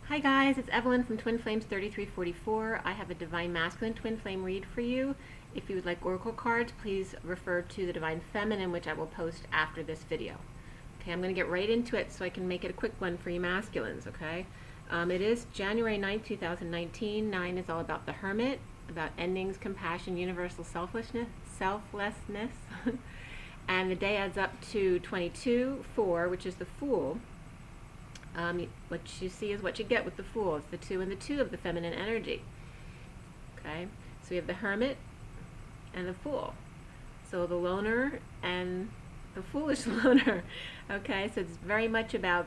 Hi guys, it's Evelyn from Twin Flames 3344. I have a Divine Masculine Twin Flame read for you. If you would like oracle cards, please refer to the Divine Feminine, which I will post after this video. Okay, I'm going to get right into it so I can make it a quick one for you masculines, okay? It is January 9th, 2019. 9 is all about the Hermit, about endings, compassion, universal selflessness. And the day adds up to 22-4, which is the Fool. What you see is what you get with the Fool. It's the 2 and the 2 of the feminine energy. Okay, so we have the Hermit and the Fool. So the loner and the foolish loner. Okay, so it's very much about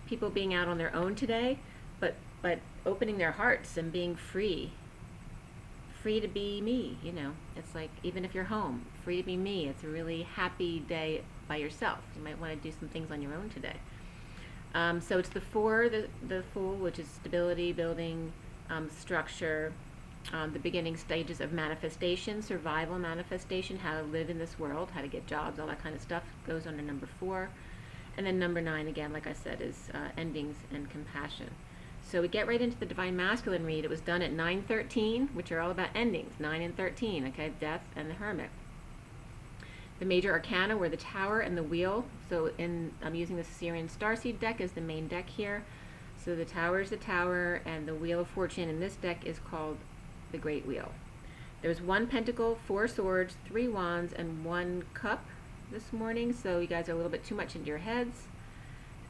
people being out on their own today, but opening their hearts and being free to be me. You know, it's like, even if you're home, free to be me. It's a really happy day by yourself. You might want to do some things on your own today. So it's the 4, the Fool, which is stability, building, structure, the beginning stages of manifestation, survival manifestation, how to live in this world, how to get jobs, all that kind of stuff goes under number 4. And then number 9, again, like I said, is endings and compassion. So we get right into the Divine Masculine read. It was done at 9:13, which are all about endings, 9 and 13, okay, Death and the Hermit. The major arcana were the Tower and the Wheel. So I'm using the Sirian Starseed deck as the main deck here. So the Tower is the Tower, and the Wheel of Fortune in this deck is called the Great Wheel. There's 1 Pentacle, 4 Swords, 3 Wands, and 1 Cup this morning. So you guys are a little bit too much into your heads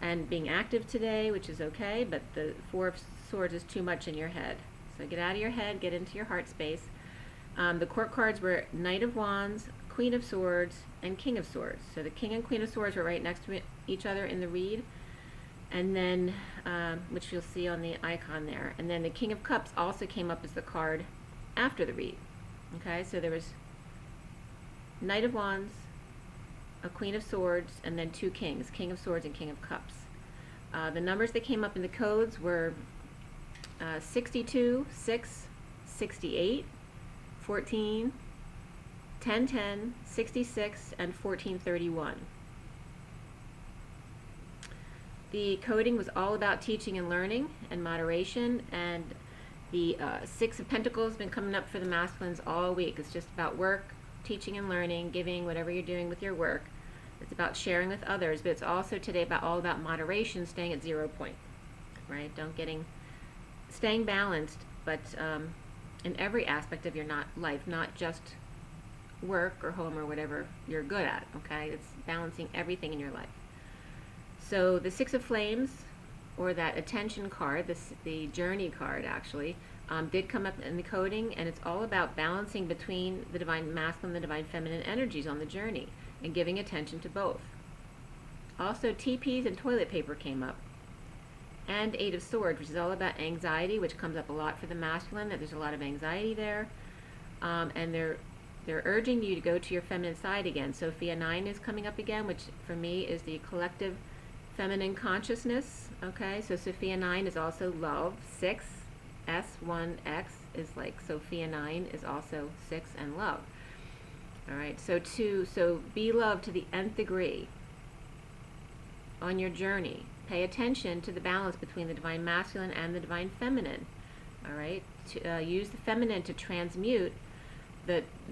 and being active today, which is okay, but the 4 of Swords is too much in your head. So get out of your head, get into your heart space. The court cards were Knight of Wands, Queen of Swords, and King of Swords. So the King and Queen of Swords were right next to each other in the read, and then which you'll see on the icon there. And then the King of Cups also came up as the card after the read. Okay, so there was Knight of Wands, a Queen of Swords, and then 2 Kings, King of Swords and King of Cups. The numbers that came up in the codes were 62, 6, 68, 14, 1010, 66, and 1431. The coding was all about teaching and learning and moderation, and the 6 of Pentacles has been coming up for the masculines all week. It's just about work, teaching and learning, giving, whatever you're doing with your work. It's about sharing with others, but it's also today all about moderation, staying at 0 point, right? Staying balanced, but in every aspect of your life, not just work or home or whatever you're good at, okay? It's balancing everything in your life. So the 6 of Flames, or that attention card, the journey card actually, did come up in the coding, and it's all about balancing between the Divine Masculine and the Divine Feminine energies on the journey and giving attention to both. Also, teepees and toilet paper came up, and 8 of Swords, which is all about anxiety, which comes up a lot for the masculine, that there's a lot of anxiety there, and they're urging you to go to your feminine side again. Sophia 9 is coming up again, which for me is the collective feminine consciousness. Okay, so Sophia 9 is also love. 6, S1X is like Sophia 9 is also 6 and love. All right, so be loved to the nth degree on your journey. Pay attention to the balance between the Divine Masculine and the Divine Feminine. All right, use the feminine to transmute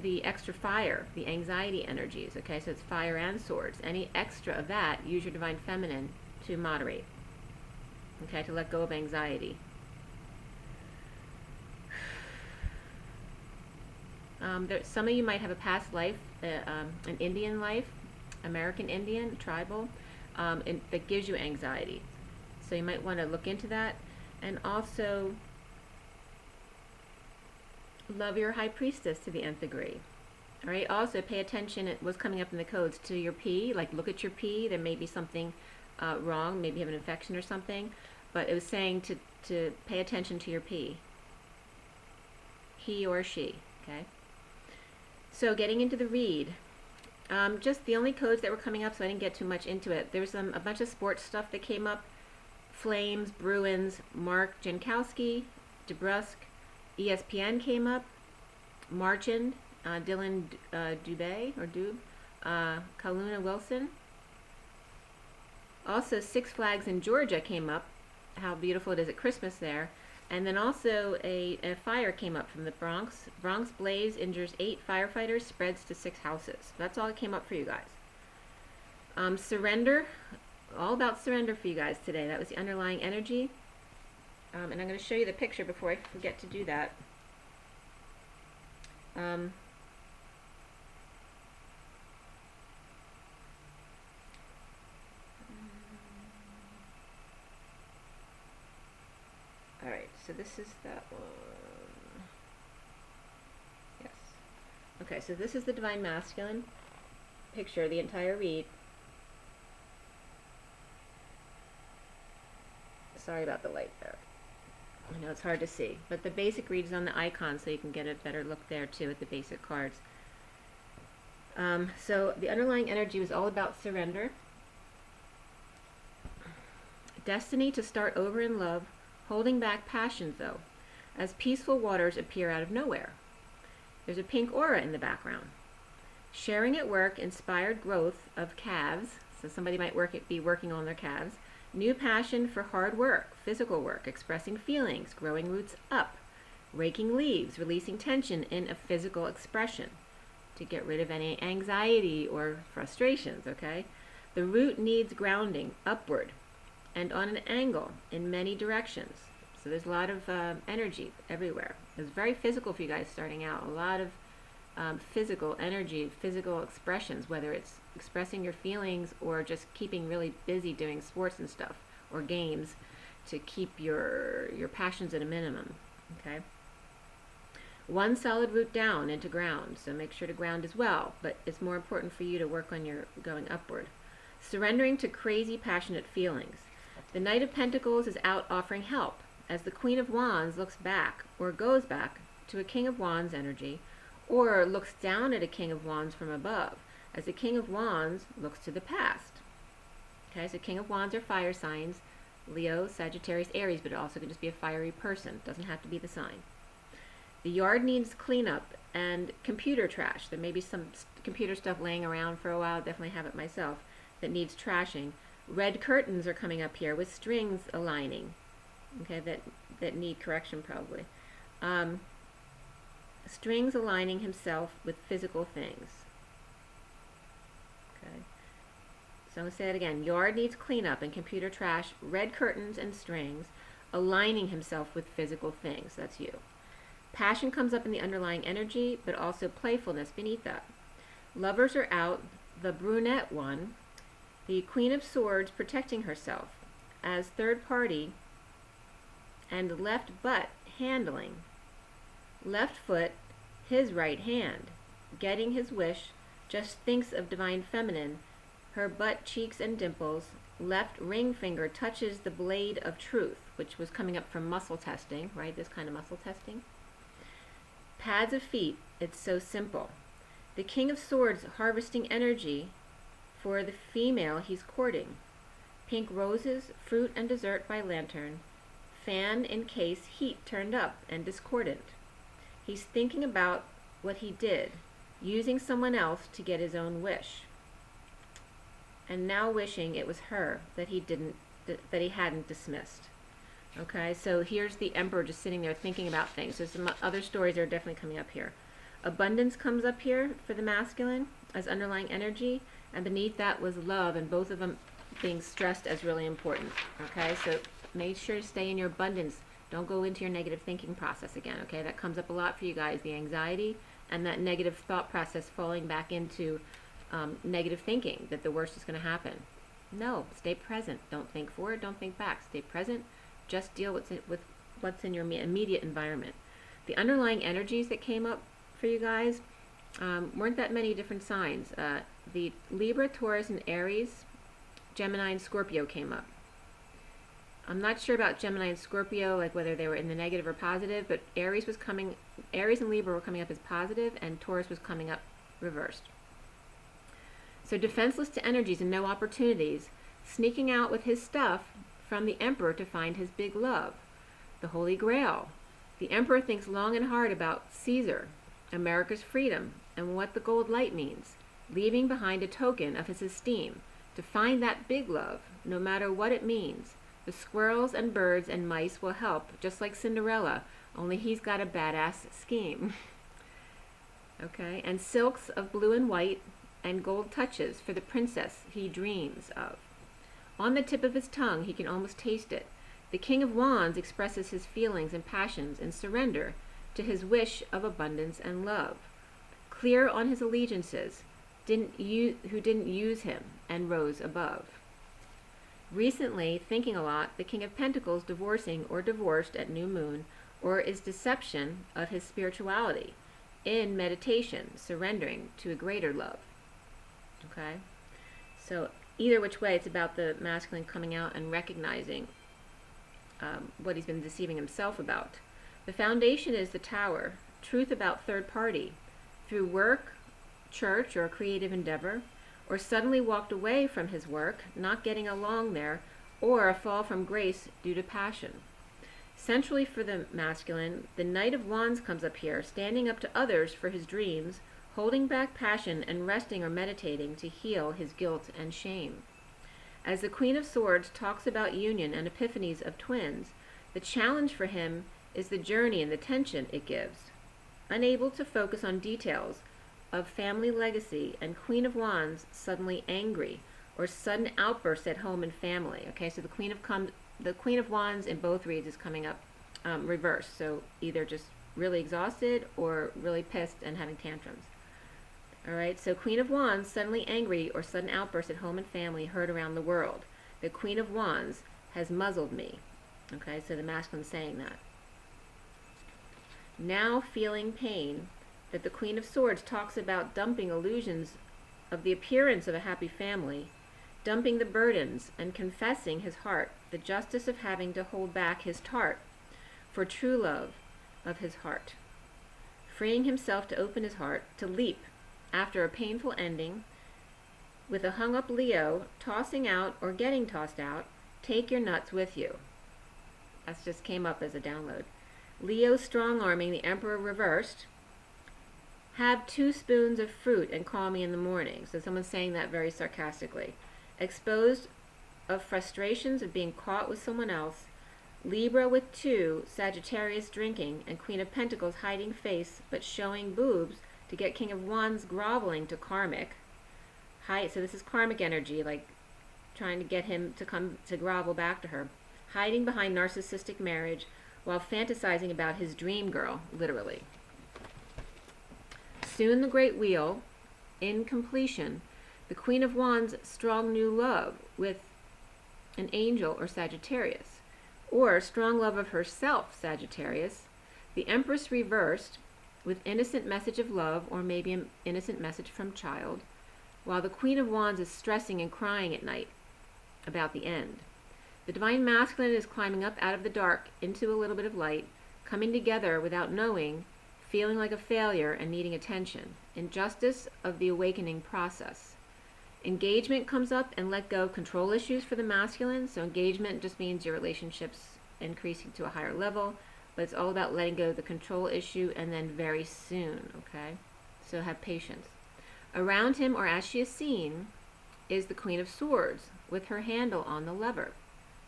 the extra fire, the anxiety energies. Okay, so it's fire and swords. Any extra of that, use your Divine Feminine to moderate. Okay, to let go of anxiety. Some of you might have a past life, an Indian life, American Indian, tribal, that gives you anxiety. So you might want to look into that. And also, love your High Priestess to the nth degree. All right, also pay attention, it was coming up in the codes, to your pee. Like, look at your pee. There may be something wrong, maybe you have an infection or something, but it was saying to pay attention to your pee. He or she, okay? So getting into the read, just the only codes that were coming up, so I didn't get too much into it. There was a bunch of sports stuff that came up. Flames, Bruins, Mark Jankowski, DeBrusque, ESPN came up, Marchand, Dylan Dube, Kaluna Wilson. Also, Six Flags in Georgia came up, how beautiful it is at Christmas there. And then also a fire came up from the Bronx. Bronx blaze injures 8 firefighters, spreads to 6 houses. That's all that came up for you guys. Surrender, all about surrender for you guys today. That was the underlying energy. And I'm going to show you the picture before I forget to do that. Alright, so this is that one. Yes. Okay, so this is the Divine Masculine picture, the entire read. Sorry about the light there. I know it's hard to see, but the basic read is on the icon, so you can get a better look there too at the basic cards. So the underlying energy was all about surrender. Destiny to start over in love, holding back passions though, as peaceful waters appear out of nowhere. There's a pink aura in the background. Sharing at work, inspired growth of calves, so somebody might be working on their calves. New passion for hard work, physical work, expressing feelings, growing roots up, raking leaves, releasing tension in a physical expression to get rid of any anxiety or frustrations, okay? The root needs grounding upward and on an angle in many directions. So there's a lot of energy everywhere. It's very physical for you guys starting out. A lot of physical energy, physical expressions, whether it's expressing your feelings or just keeping really busy doing sports and stuff or games to keep your passions at a minimum, okay? One solid root down into ground, so make sure to ground as well, but it's more important for you to work on your going upward. Surrendering to crazy passionate feelings. The Knight of Pentacles is out offering help as the Queen of Wands looks back or goes back to a King of Wands energy, or looks down at a King of Wands from above, as the King of Wands looks to the past. Okay, so King of Wands are fire signs, Leo, Sagittarius, Aries, but it also can just be a fiery person. It doesn't have to be the sign. The yard needs cleanup and computer trash. There may be some computer stuff laying around for a while, definitely have it myself, that needs trashing. Red curtains are coming up here with strings aligning, okay, that need correction probably. Strings aligning himself with physical things. Okay. So I'm going to say it again. Yard needs cleanup and computer trash, red curtains and strings, aligning himself with physical things. That's you. Passion comes up in the underlying energy, but also playfulness beneath that. Lovers are out, the brunette one, the Queen of Swords protecting herself as third party, and left butt handling. Left foot, his right hand, getting his wish, just thinks of divine feminine, her butt cheeks and dimples, left ring finger touches the blade of truth, which was coming up from muscle testing, right? This kind of muscle testing. Pads of feet, it's so simple. The King of Swords harvesting energy for the female he's courting. Pink roses, fruit and dessert by lantern, fan in case heat turned up and discordant. He's thinking about what he did, using someone else to get his own wish, and now wishing it was her that he hadn't dismissed. Okay, so here's the Emperor just sitting there thinking about things. There's some other stories that are definitely coming up here. Abundance comes up here for the masculine as underlying energy, and beneath that was love, and both of them being stressed as really important. Okay, so make sure to stay in your abundance. Don't go into your negative thinking process again, okay? That comes up a lot for you guys, the anxiety and that negative thought process falling back into negative thinking, that the worst is going to happen. No, stay present. Don't think forward, don't think back. Stay present. Just deal with what's in your immediate environment. The underlying energies that came up for you guys weren't that many different signs. The Libra, Taurus, and Aries, Gemini, and Scorpio came up. I'm not sure about Gemini and Scorpio, like whether they were in the negative or positive, but Aries and Libra were coming up as positive, and Taurus was coming up reversed. So defenseless to energies and no opportunities, sneaking out with his stuff from the Emperor to find his big love, the Holy Grail. The Emperor thinks long and hard about Caesar, America's freedom, and what the gold light means, leaving behind a token of his esteem, to find that big love, no matter what it means, The squirrels and birds and mice will help, just like Cinderella, only he's got a badass scheme. Okay, and silks of blue and white and gold touches for the princess he dreams of. On the tip of his tongue, he can almost taste it. The King of Wands expresses his feelings and passions in surrender to his wish of abundance and love. Clear on his allegiances, who didn't use him and rose above. Recently, thinking a lot, the King of Pentacles divorcing or divorced at new moon, or is deception of his spirituality in meditation, surrendering to a greater love. Okay? So either which way, it's about the masculine coming out and recognizing what he's been deceiving himself about. The foundation is the Tower, truth about third party, through work, church, or a creative endeavor, or suddenly walked away from his work, not getting along there, or a fall from grace due to passion. Centrally for the masculine, the Knight of Wands comes up here, standing up to others for his dreams, holding back passion and resting or meditating to heal his guilt and shame. As the Queen of Swords talks about union and epiphanies of twins, the challenge for him is the journey and the tension it gives. Unable to focus on details of family legacy, and Queen of Wands suddenly angry, or sudden outbursts at home and family. Okay, so the Queen of Wands in both reads is coming up reversed, so either just really exhausted or really pissed and having tantrums. All right, so Queen of Wands suddenly angry, or sudden outbursts at home and family heard around the world. The Queen of Wands has muzzled me. Okay, so the masculine saying that. Now feeling pain, that the Queen of Swords talks about dumping illusions of the appearance of a happy family, dumping the burdens and confessing his heart, the justice of having to hold back his tart for true love of his heart, freeing himself to open his heart, to leap after a painful ending, with a hung-up Leo tossing out or getting tossed out, take your nuts with you. That just came up as a download. Leo strong-arming the Emperor reversed. Have 2 spoons of fruit and call me in the morning. So someone's saying that very sarcastically. Exposed of frustrations of being caught with someone else. Libra with 2, Sagittarius drinking, and Queen of Pentacles hiding face but showing boobs to get King of Wands groveling to karmic. So this is karmic energy, like trying to get him to come to grovel back to her. Hiding behind narcissistic marriage while fantasizing about his dream girl, literally. Soon the great wheel, in completion, the Queen of Wands' strong new love with an angel or Sagittarius, or strong love of herself, Sagittarius, the Empress reversed with innocent message of love, or maybe an innocent message from child, while the Queen of Wands is stressing and crying at night about the end. The Divine Masculine is climbing up out of the dark into a little bit of light, coming together without knowing, feeling like a failure and needing attention. Injustice of the awakening process. Engagement comes up and let go control issues for the masculine. So engagement just means your relationships increasing to a higher level, but it's all about letting go of the control issue, and then very soon, okay? So have patience. Around him, or as she is seen, is the Queen of Swords with her handle on the lever.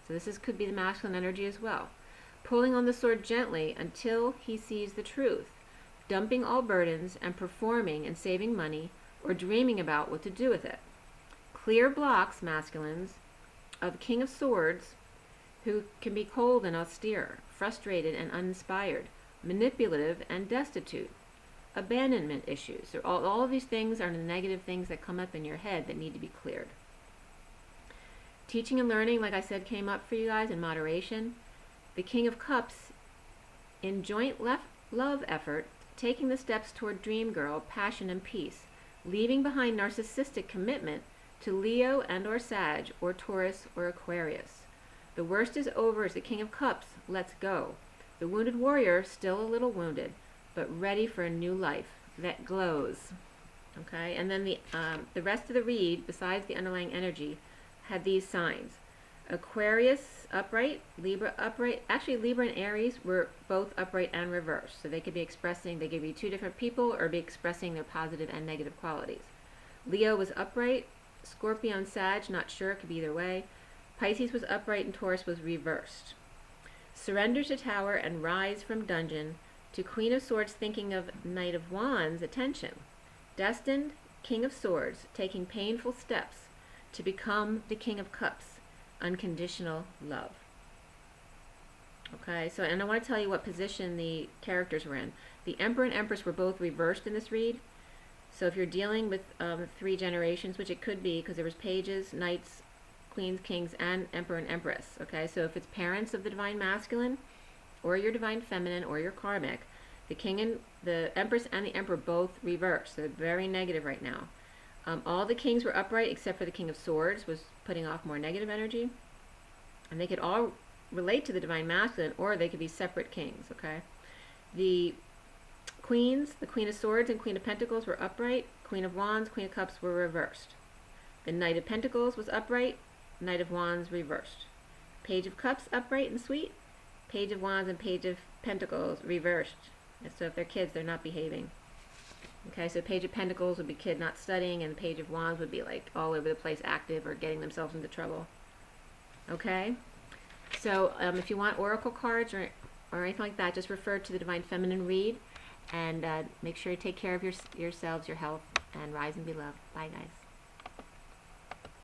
So this could be the masculine energy as well. Pulling on the sword gently until he sees the truth, dumping all burdens and performing and saving money, or dreaming about what to do with it. Clear blocks, masculines, of King of Swords, who can be cold and austere, frustrated and uninspired, manipulative and destitute. Abandonment issues. So all of these things are the negative things that come up in your head that need to be cleared. Teaching and learning, like I said, came up for you guys in moderation. The King of Cups, in joint love effort, taking the steps toward dream girl, passion and peace, leaving behind narcissistic commitment to Leo and or Sag or Taurus or Aquarius. The worst is over as the King of Cups lets go. The wounded warrior, still a little wounded, but ready for a new life that glows. Okay, and then the rest of the read, besides the underlying energy, had these signs. Aquarius upright, Libra upright. Actually, Libra and Aries were both upright and reversed. So they could be expressing, they could be 2 different people, or be expressing their positive and negative qualities. Leo was upright. Scorpio and Sag, not sure, it could be either way. Pisces was upright and Taurus was reversed. Surrender to Tower and rise from dungeon, to Queen of Swords thinking of Knight of Wands, attention. Destined, King of Swords, taking painful steps to become the King of Cups, unconditional love. Okay, so, and I want to tell you what position the characters were in. The Emperor and Empress were both reversed in this read. So if you're dealing with 3 generations, which it could be, because there was pages, knights, queens, kings, and Emperor and Empress. Okay, so if it's parents of the Divine Masculine, or your Divine Feminine, or your Karmic, the King and the Empress and the Emperor both reversed. So they're very negative right now. All the kings were upright except for the King of Swords, was putting off more negative energy. And they could all relate to the Divine Masculine, or they could be separate kings, okay? The queens, the Queen of Swords and Queen of Pentacles were upright. Queen of Wands, Queen of Cups were reversed. The Knight of Pentacles was upright. Knight of Wands reversed. Page of Cups upright and sweet. Page of Wands and Page of Pentacles reversed. And so if they're kids, they're not behaving. Okay, so Page of Pentacles would be kid not studying, and the Page of Wands would be like all over the place, active or getting themselves into trouble. Okay, so if you want oracle cards or anything like that, just refer to the Divine Feminine read, and make sure you take care of yourselves, your health, and rise and be loved. Bye, guys.